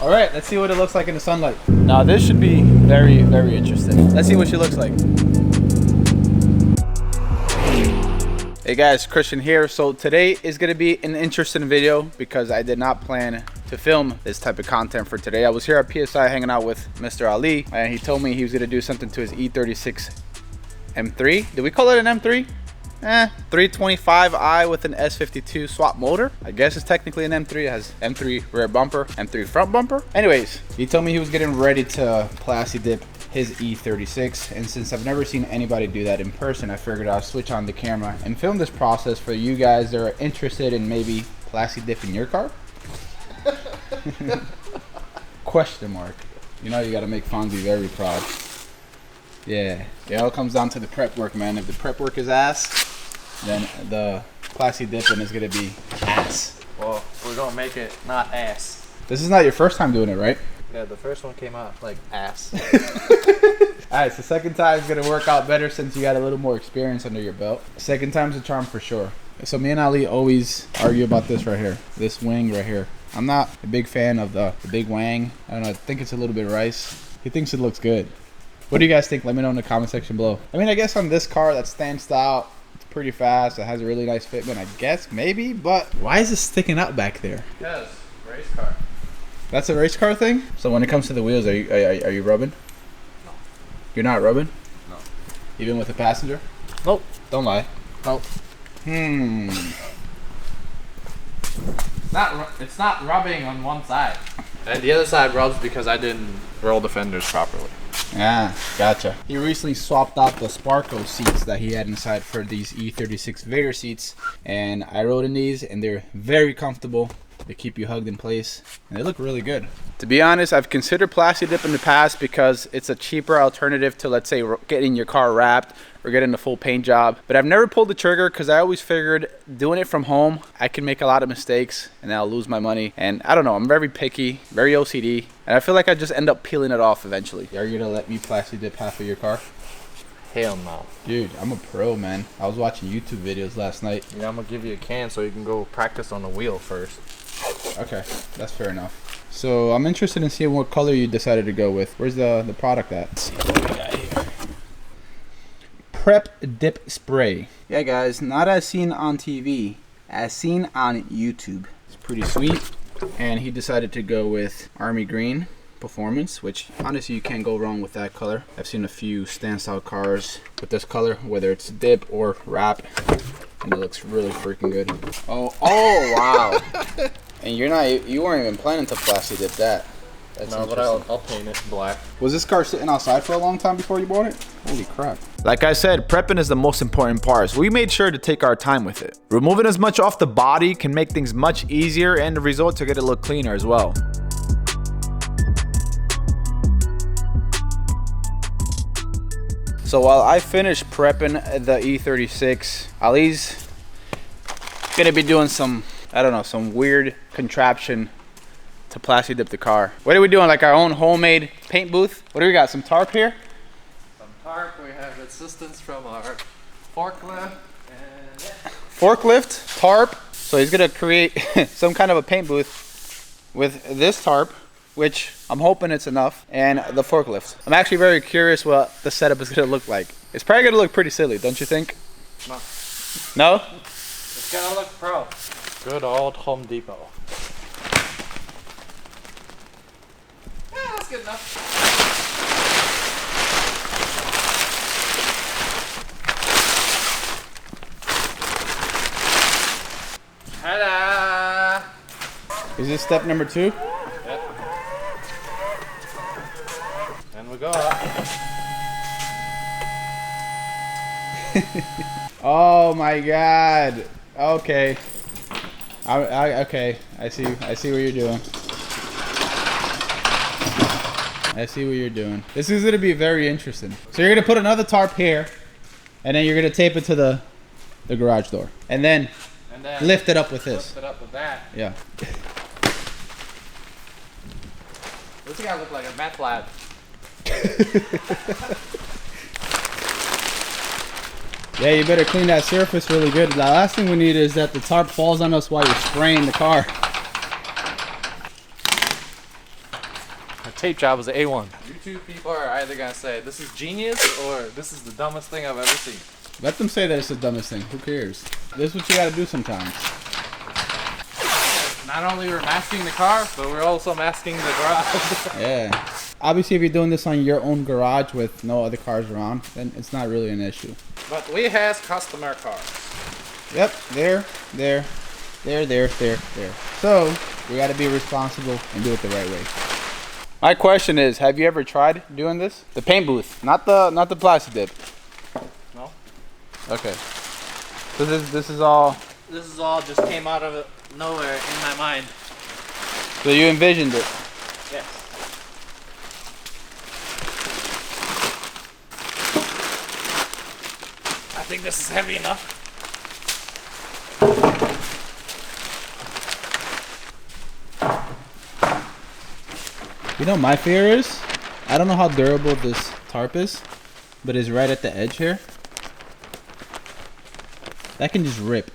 All right, let's see what it looks like in the sunlight. Now this should be very, very interesting. Let's see what she looks like. Hey guys, Christian here. So today is gonna be an interesting video because I did not plan to film this type of content for today. I was here at PSI hanging out with Mr. Aaly, and he told me he was gonna do something to his E36 M3. Did we call it an M3? 325i with an S52 swap motor. I guess it's technically an M3. It has M3 rear bumper, M3 front bumper. Anyways, he told me he was getting ready to Plastidip his E36, and since I've never seen anybody do that in person, I figured I'll switch on the camera and film this process for you guys that are interested in maybe Plastidipping your car. Question mark. You know you gotta make Fonzie very proud. Yeah, it all comes down to the prep work, man. If the prep work is ass, then the Plastidipping is gonna be ass. Well, we're gonna make it not ass. This is not your first time doing it, right? Yeah, the first one came out like ass. Alright, so second time's gonna work out better since you got a little more experience under your belt. Second time's a charm for sure. So me and Aaly always argue about this right here. This wing right here. I'm not a big fan of the big wang. I don't know, I think it's a little bit rice. He thinks it looks good. What do you guys think? Let me know in the comment section below. I mean, I guess on this car that stands out, it's pretty fast. It has a really nice fitment, I guess, maybe, but why is it sticking out back there? Because race car. That's a race car thing? So when it comes to the wheels, are you rubbing? No. You're not rubbing? No. Even with a passenger? Nope. Don't lie. Nope. It's not rubbing on one side. And the other side rubs because I didn't roll the fenders properly. Ah, gotcha. He recently swapped out the Sparko seats that he had inside for these E36 Vader seats, and I rode in these and they're very comfortable. They keep you hugged in place and they look really good. To be honest, I've considered Plastidip in the past because it's a cheaper alternative to, let's say, getting your car wrapped or getting a full paint job, but I've never pulled the trigger because I always figured doing it from home I can make a lot of mistakes and I'll lose my money, and I don't know, I'm very picky, very OCD, and I feel like I just end up peeling it off eventually. Are you gonna let me Plastidip half of your car? Hell no. Dude, I'm a pro, man. I was watching YouTube videos last night. Yeah, I'm gonna give you a can so you can go practice on the wheel first. Okay, that's fair enough. So I'm interested in seeing what color you decided to go with. Where's the product at? Let's see what we got here. Prep Dip Spray. Yeah guys, not as seen on TV, as seen on YouTube. It's pretty sweet. And he decided to go with Army Green Performance, which honestly you can't go wrong with that color. I've seen a few standout cars with this color, whether it's dip or wrap, and it looks really freaking good. Oh wow. And you weren't even planning to Plastidip that. That's no, but I'll paint it black. Was this car sitting outside for a long time before you bought it? Holy crap. Like I said, prepping is the most important part, so we made sure to take our time with it. Removing as much off the body can make things much easier, and the result to get it look cleaner as well. So while I finish prepping the E36, Aaly's gonna be doing some, I don't know, some weird contraption to Plastidip the car. What are we doing? Like our own homemade paint booth? What do we got? Some tarp here? Some tarp. We have assistance from our forklift. And Forklift, tarp. So he's gonna create some kind of a paint booth with this tarp, which I'm hoping it's enough, and the forklift. I'm actually very curious what the setup is gonna look like. It's probably gonna look pretty silly, don't you think? No. No? It's gonna look pro. Good old Home Depot. Yeah, that's good enough. Ta-da! Is this step number 2? Yep. And we go up. Oh my god. Okay. Okay. I see what you're doing. I see what you're doing. This is gonna be very interesting. So you're gonna put another tarp here, and then you're gonna tape it to the garage door, and then lift it up with this. Lift it up with that. Yeah. This guy look like a meth lab. Yeah, you better clean that surface really good. The last thing we need is that the tarp falls on us while you're spraying the car. Our tape job was an A1. You two people are either gonna say this is genius or this is the dumbest thing I've ever seen. Let them say that it's the dumbest thing. Who cares? This is what you gotta do sometimes. Not only we're masking the car, but we're also masking the garage. Yeah. Obviously, if you're doing this on your own garage with no other cars around, then it's not really an issue. But we has customer cars. Yep, there. So, we gotta be responsible and do it the right way. My question is, have you ever tried doing this? The paint booth, not the Plastidip. No. Okay. So this is all. This is all just came out of nowhere in my mind. So you envisioned it. Yes. I think this is heavy enough. You know, my fear is, I don't know how durable this tarp is, but it's right at the edge here. That can just rip.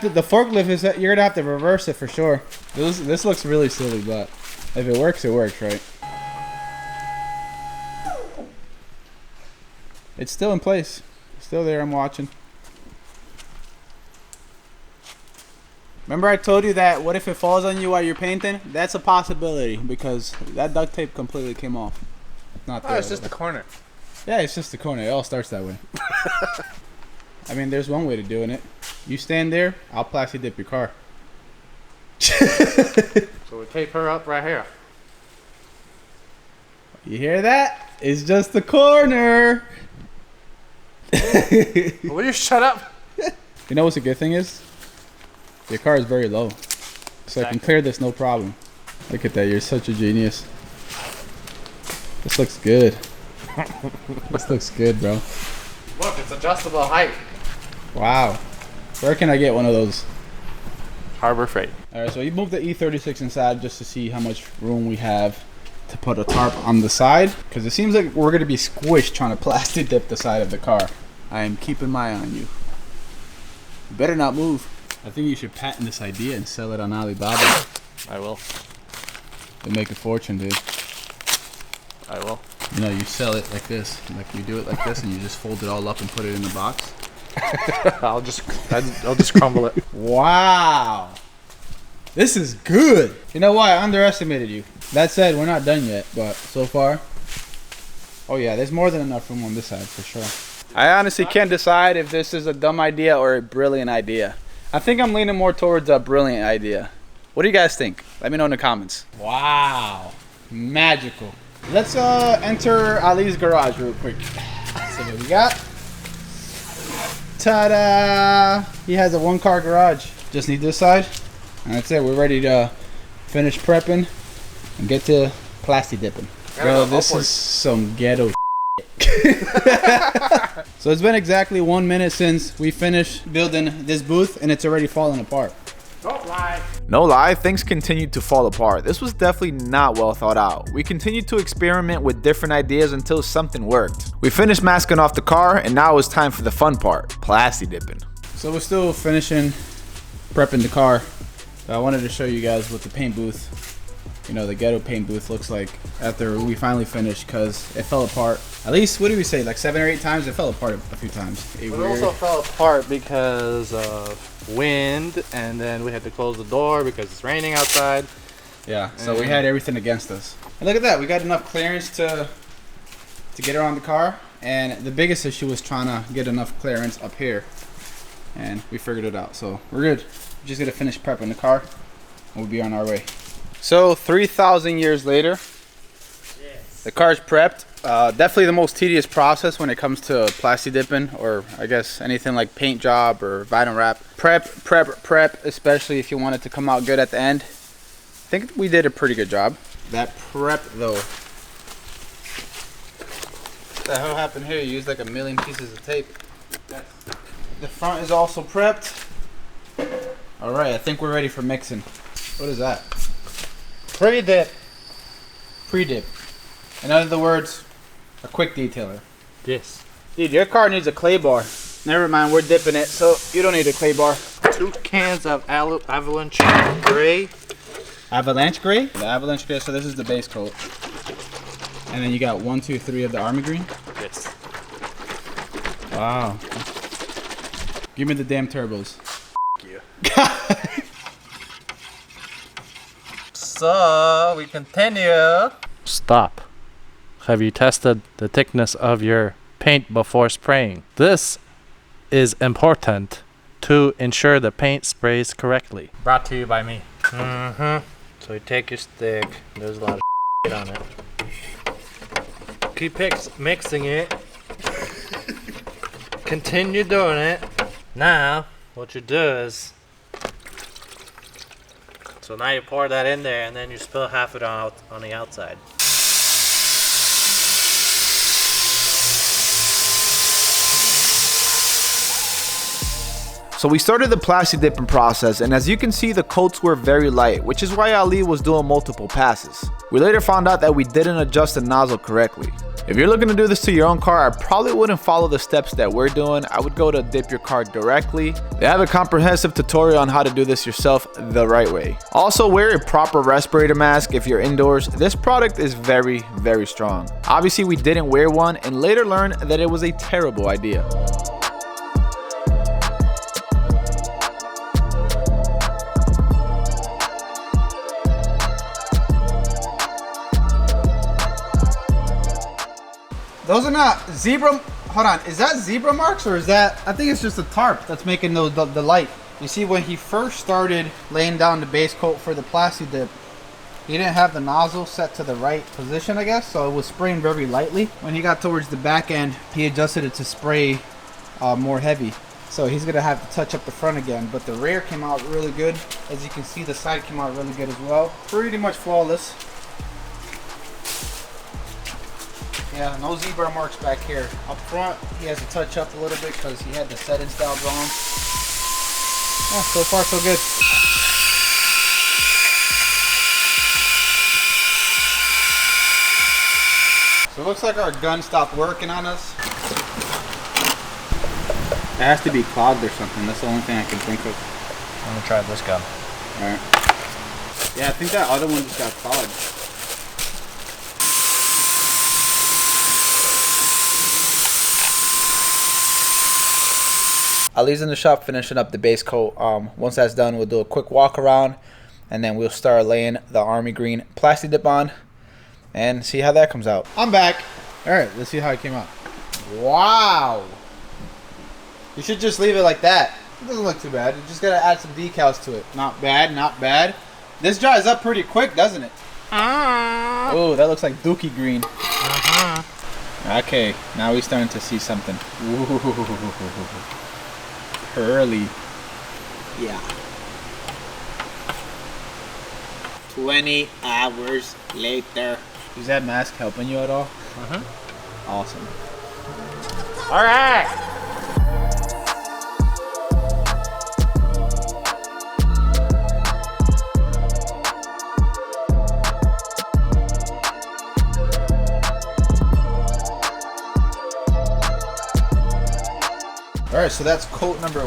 The forklift is that you're gonna have to reverse it for sure. This looks really silly, but if it works, right? It's still in place. It's still there, I'm watching. Remember I told you that what if it falls on you while you're painting? That's a possibility because that duct tape completely came off. Not there. Oh, it's just the corner. Yeah, it's just the corner. It all starts that way. I mean, there's one way to doing it. You stand there, I'll plasti dip your car. So we tape her up right here. You hear that? It's just the corner. Will you shut up? You know what's a good thing is? Your car is very low. So I can clear this no problem. Look at that, you're such a genius. This looks good. This looks good, bro. Look, it's adjustable height. Wow. Where can I get one of those? Harbor Freight. Alright, so you moved the E36 inside just to see how much room we have to put a tarp on the side. Because it seems like we're going to be squished trying to plasti dip the side of the car. I am keeping my eye on you. You better not move. I think you should patent this idea and sell it on Alibaba. I will. You'll make a fortune, dude. I will. You know, you sell it like this. Like you do it like this and you just fold it all up and put it in the box. I'll just crumble it. Wow. This is good. You know why? I underestimated you. That said, we're not done yet, but so far. Oh yeah, there's more than enough room on this side for sure. I honestly can't decide if this is a dumb idea or a brilliant idea. I think I'm leaning more towards a brilliant idea. What do you guys think? Let me know in the comments. Wow. Magical. Let's enter Aaly's garage real quick. See what we got. Ta-da! He has a one-car garage. Just need this side. And that's it. We're ready to finish prepping and get to plasti dipping. Bro, this is some ghetto So it's been exactly 1 minute since we finished building this booth and it's already falling apart. Don't lie. No lie, things continued to fall apart. This was definitely not well thought out. We continued to experiment with different ideas until something worked. We finished masking off the car and now it was time for the fun part, plasti dipping. So we're still finishing prepping the car. I wanted to show you guys what the paint booth, you know, the ghetto paint booth looks like after we finally finished because it fell apart. At least, what did we say, like 7 or 8 times? It fell apart a few times. It also fell apart because of wind, and then we had to close the door because it's raining outside. Yeah, so we had everything against us. And look at that, we got enough clearance to get around the car, and the biggest issue was trying to get enough clearance up here, and we figured it out. So we're good. We're just gonna finish prepping the car, and we'll be on our way. So 3,000 years later, the car's prepped. Definitely the most tedious process when it comes to plasti dipping, or I guess anything like paint job or vinyl wrap. Prep, especially if you want it to come out good at the end. I think we did a pretty good job. That prep though. What the hell happened here? You used like 1 million pieces of tape. Yes. The front is also prepped. Alright, I think we're ready for mixing. What is that? Pre-dip. Pre-dip. In other words, a quick detailer. Yes. Dude, your car needs a clay bar. Never mind, we're dipping it, so you don't need a clay bar. 2 cans of avalanche gray Avalanche gray. The avalanche gray. So this is the base coat. And then you got 1, 2, 3 of the army green. Yes. Wow. Give me the damn turbos. You. So we continue. Stop. Have you tested the thickness of your paint before spraying? This is important to ensure the paint sprays correctly. Brought to you by me. So you take your stick. There's a lot of shit on it. Keep mixing it. Continue doing it. Now, what you do is, so now you pour that in there and then you spill half it out on the outside. So we started the Plastidipping process, and as you can see, the coats were very light, which is why Aaly was doing multiple passes. We later found out that we didn't adjust the nozzle correctly. If you're looking to do this to your own car, I probably wouldn't follow the steps that we're doing. I would go to dip your car directly. They have a comprehensive tutorial on how to do this yourself the right way. Also, wear a proper respirator mask if you're indoors. This product is very, very strong. Obviously, we didn't wear one and later learned that it was a terrible idea. Those are not zebra. Hold on, is that zebra marks or is that? I think it's just a tarp that's making the light. You see, when he first started laying down the base coat for the Plastidip, he didn't have the nozzle set to the right position, I guess, so it was spraying very lightly. When he got towards the back end, he adjusted it to spray more heavy. So he's gonna have to touch up the front again, but the rear came out really good. As you can see, the side came out really good as well. Pretty much flawless. Yeah, no zebra marks back here. Up front, he has to touch up a little bit because he had the settings down wrong. Yeah, so far so good. So it looks like our gun stopped working on us. It has to be clogged or something. That's the only thing I can think of. I'm gonna try this gun. Alright. Yeah, I think that other one just got clogged. Aaly's in the shop finishing up the base coat. Once that's done, we'll do a quick walk around and then we'll start laying the army green Plastidip on and see how that comes out. I'm back. All right, let's see how it came out. Wow. You should just leave it like that. It doesn't look too bad. You just gotta add some decals to it. Not bad, not bad. This dries up pretty quick, doesn't it? Oh, that looks like dookie green. Okay, now we're starting to see something. Ooh. Early. Yeah. 20 hours later. Is that mask helping you at all? Awesome. All right. Alright, so that's coat number.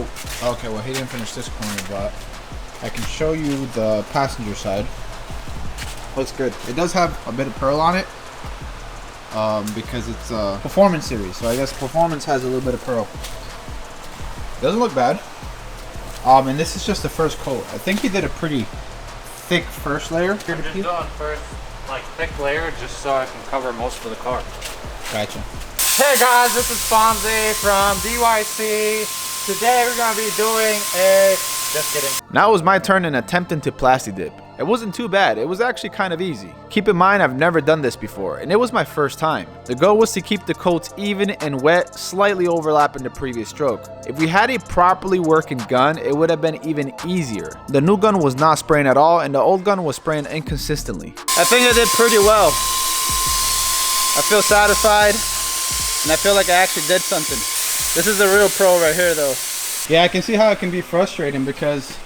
Okay, well, he didn't finish this corner, but I can show you the passenger side. Looks good. It does have a bit of pearl on it because it's a performance series, so I guess performance has a little bit of pearl. Doesn't look bad. And this is just the first coat. I think he did a pretty thick first layer. I'm just doing first, like, thick layer just so I can cover most of the car. Gotcha. Hey guys, this is Fonzie from DYC. Today we're gonna be doing a, just kidding. Now it was my turn in attempting to Plastidip. It wasn't too bad, it was actually kind of easy. Keep in mind, I've never done this before, and it was my first time. The goal was to keep the coats even and wet, slightly overlapping the previous stroke. If we had a properly working gun, it would have been even easier. The new gun was not spraying at all, and the old gun was spraying inconsistently. I think I did pretty well. I feel satisfied, and I feel like I actually did something. This is a real pro right here, though. Yeah, I can see how it can be frustrating because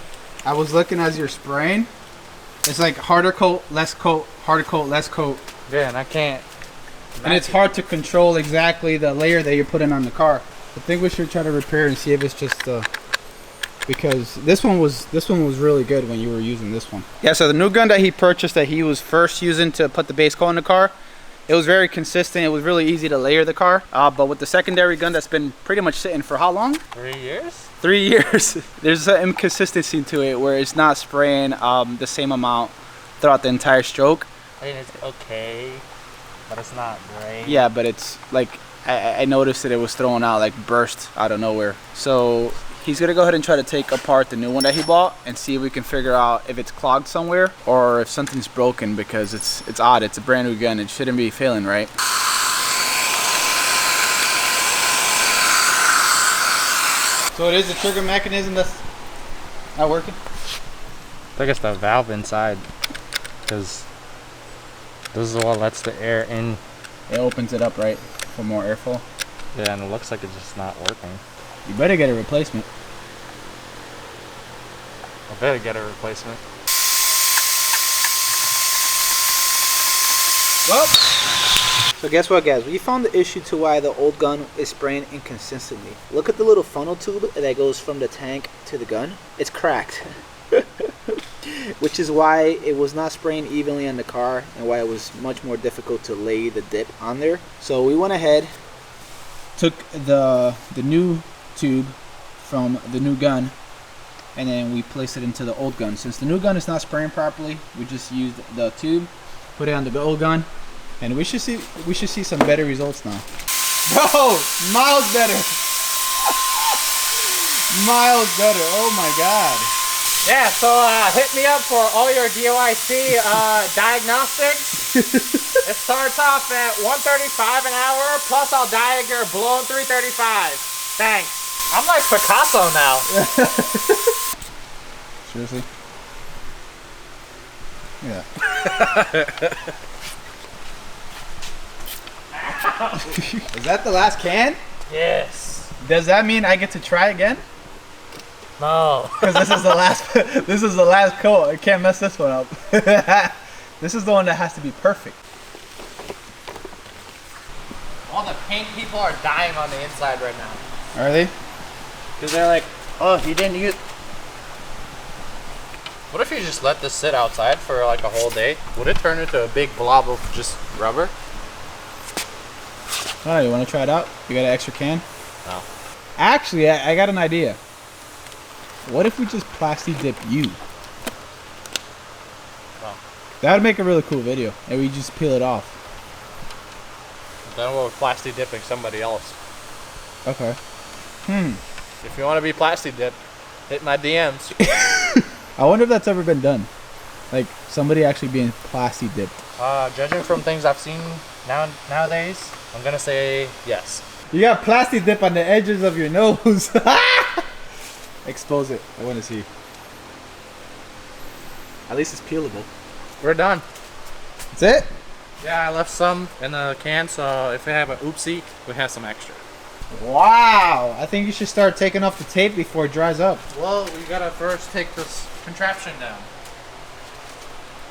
I was looking as you're spraying. It's like harder coat, less coat, harder coat, less coat. Yeah, and I can't. And it's hard to control exactly the layer that you're putting on the car. I think we should try to repair and see if it's just because this one was really good when you were using this one. Yeah, so the new gun that he purchased that he was first using to put the base coat in the car, it was very consistent. It was really easy to layer the car. But with the secondary gun that's been pretty much sitting for how long? 3 years? 3 years. There's an inconsistency to it where it's not spraying the same amount throughout the entire stroke. I mean, it's okay, but it's not great. Yeah, but it's like, I noticed that it was thrown out, like burst out of nowhere. So he's gonna go ahead and try to take apart the new one that he bought and see if we can figure out if it's clogged somewhere or if something's broken, because it's odd. It's a brand new gun. It shouldn't be failing, right? So it is the trigger mechanism that's not working? I think it's the valve inside, because this is what lets the air in. It opens it up, right, for more airflow? Yeah, and it looks like it's just not working. You better get a replacement. I better get a replacement. Well, so guess what, guys? We found the issue to why the old gun is spraying inconsistently. Look at the little funnel tube that goes from the tank to the gun. It's cracked. Which is why it was not spraying evenly on the car and why it was much more difficult to lay the dip on there. So we went ahead, took the new tube from the new gun, and then we placed it into the old gun. Since the new gun is not spraying properly, we just used the tube, put it on the old gun, and we should see some better results now. Bro, miles better. Miles better. Oh my god. Yeah, so hit me up for all your DOIC diagnostics. It starts off at $135 an hour, plus I'll dye your blown $335. Thanks. I'm like Picasso now. Seriously? Yeah. Is that the last can? Yes. Does that mean I get to try again? No. Because this is the last. This is the last coat. I can't mess this one up. This is the one that has to be perfect. All the paint people are dying on the inside right now. Are they? Because they're like, oh, you didn't use... What if you just let this sit outside for like a whole day? Would it turn into a big blob of just rubber? Oh, you want to try it out? You got an extra can? No. Actually, I got an idea. What if we just Plastidip you? Oh. That would make a really cool video. And we just peel it off. Then we're Plastidipping somebody else. Okay. If you want to be Plastidip, hit my DMs. I wonder if that's ever been done. Like somebody actually being Plastidipped. Judging from things I've seen nowadays, I'm gonna say yes. You got Plastidip on the edges of your nose. Expose it. I want to see. At least it's peelable. We're done. That's it? Yeah, I left some in the can, so if we have an oopsie, we have some extra. Wow. I think you should start taking off the tape before it dries up. Well, we gotta first take this contraption down.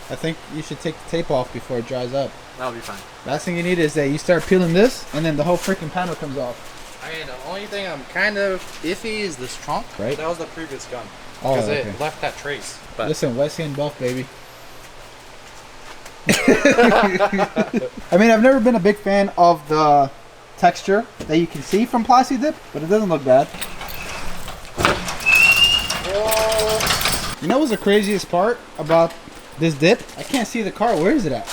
I think you should take the tape off before it dries up. That'll be fine. Last thing you need is that you start peeling this, and then the whole freaking panel comes off. I mean, the only thing I'm kind of iffy is this trunk. Right. That was the previous gun. Oh, Because okay. it left that trace. But Listen, West Hand Buff, baby. I mean, I've never been a big fan of the texture that you can see from Plastidip, but it doesn't look bad. You know what's the craziest part about this dip? I can't see the car. Where is it at?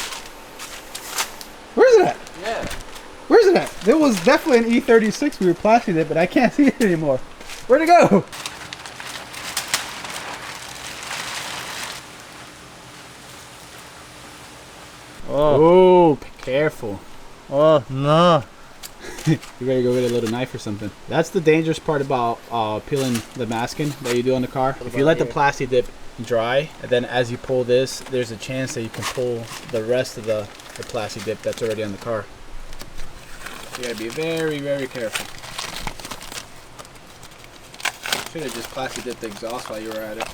Where is it at? yeah. Where's it at? There was definitely an E36 we were Plastidip, but I can't see it anymore. Where'd it go? Oh, careful. Oh no. You better go get a little knife or something. That's the dangerous part about peeling the masking that you do on the car. If you let the Plastidip dry, and then as you pull this, there's a chance that you can pull the rest of the Plastidip that's already on the car. You gotta be very, very careful. Should have just Plastidip the exhaust while you were at it.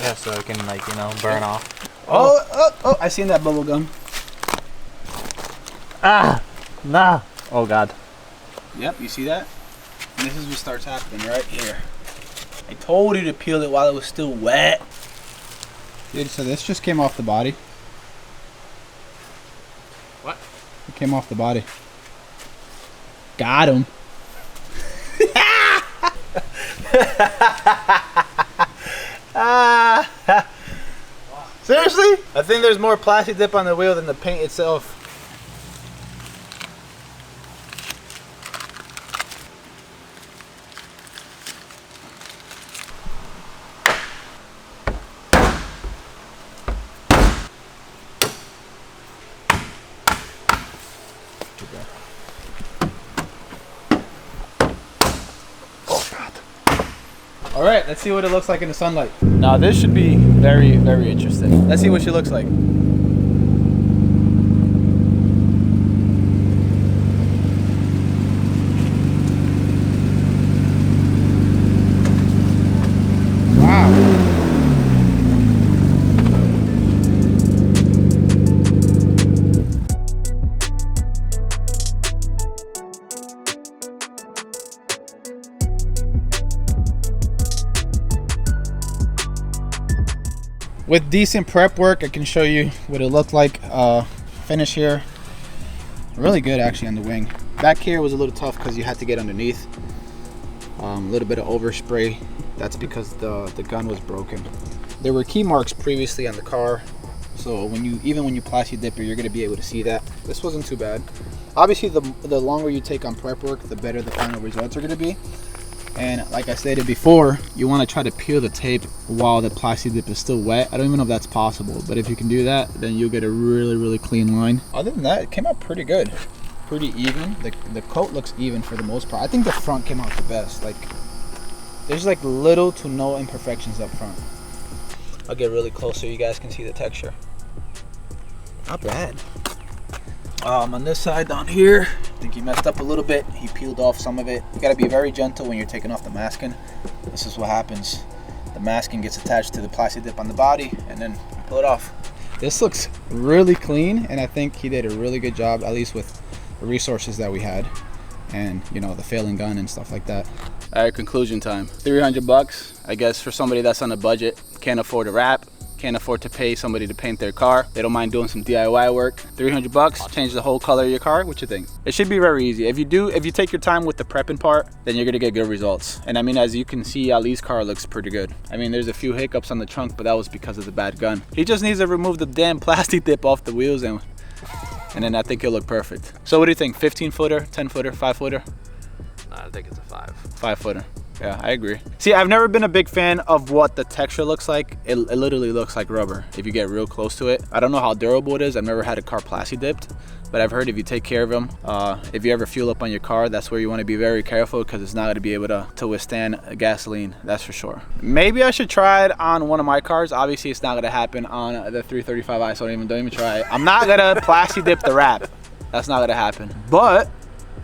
Yeah, so it can, like, you know, burn off. Oh, I seen that bubble gum. Ah! Nah! Oh god. Yep, you see that? And this is what starts happening right here. I told you to peel it while it was still wet. Dude, so this just came off the body. What? It came off the body. Got him. Seriously? I think there's more Plastidip on the wheel than the paint itself. All right, let's see what it looks like in the sunlight. Now this should be very, very interesting. Let's see what she looks like. Wow. With decent prep work, I can show you what it looked like. Finish here, really good actually on the wing. Back here was a little tough because you had to get underneath. A little bit of overspray. That's because the gun was broken. There were key marks previously on the car, so even when you Plastidip it, you're going to be able to see that. This wasn't too bad. Obviously, the longer you take on prep work, the better the final results are going to be. And like I stated before, you want to try to peel the tape while the Plastidip is still wet. I don't even know if that's possible, but if you can do that, then you'll get a really, really clean line. Other than that, it came out pretty good. Pretty even. The coat looks even for the most part. I think the front came out the best. Like, there's like little to no imperfections up front. I'll get really close so you guys can see the texture. Not bad. On this side down here, I think he messed up a little bit. He peeled off some of it. You gotta be very gentle when you're taking off the masking. This is what happens. The masking gets attached to the Plastidip on the body and then you pull it off. This looks really clean, and I think he did a really good job, at least with the resources that we had and, you know, the failing gun and stuff like that. All right, conclusion time. 300 bucks, I guess, for somebody that's on a budget, can't afford a wrap, can't afford to pay somebody to paint their car. They don't mind doing some DIY work. 300 bucks, change the whole color of your car. What you think? It should be very easy. If you take your time with the prepping part, then you're gonna get good results. And I mean, as you can see, Aaly's car looks pretty good. I mean, there's a few hiccups on the trunk, but that was because of the bad gun. He just needs to remove the damn Plastidip off the wheels and then I think he'll look perfect. So what do you think? 15 footer, 10 footer, 5 footer? No, I think it's a 5. 5 footer. Yeah, I agree. See, I've never been a big fan of what the texture looks like. It literally looks like rubber if you get real close to it. I don't know how durable it is. I've never had a car Plastidipped, but I've heard if you take care of them, if you ever fuel up on your car, that's where you want to be very careful because it's not going to be able to withstand gasoline, that's for sure. Maybe I should try it on one of my cars. Obviously, it's not going to happen on the 335i, so don't even try it. I'm not going to Plastidip the wrap. That's not going to happen. But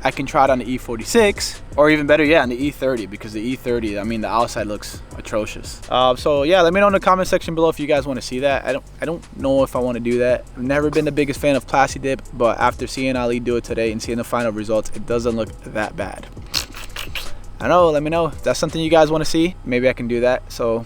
I can try it on the E46, or even better, yeah, on the E30, because the E30, I mean, the outside looks atrocious. So yeah, let me know in the comment section below if you guys want to see that. I don't know if I want to do that. I've never been the biggest fan of Plastidip, but after seeing Aaly do it today and seeing the final results, it doesn't look that bad. I know, let me know if that's something you guys want to see. Maybe I can do that. So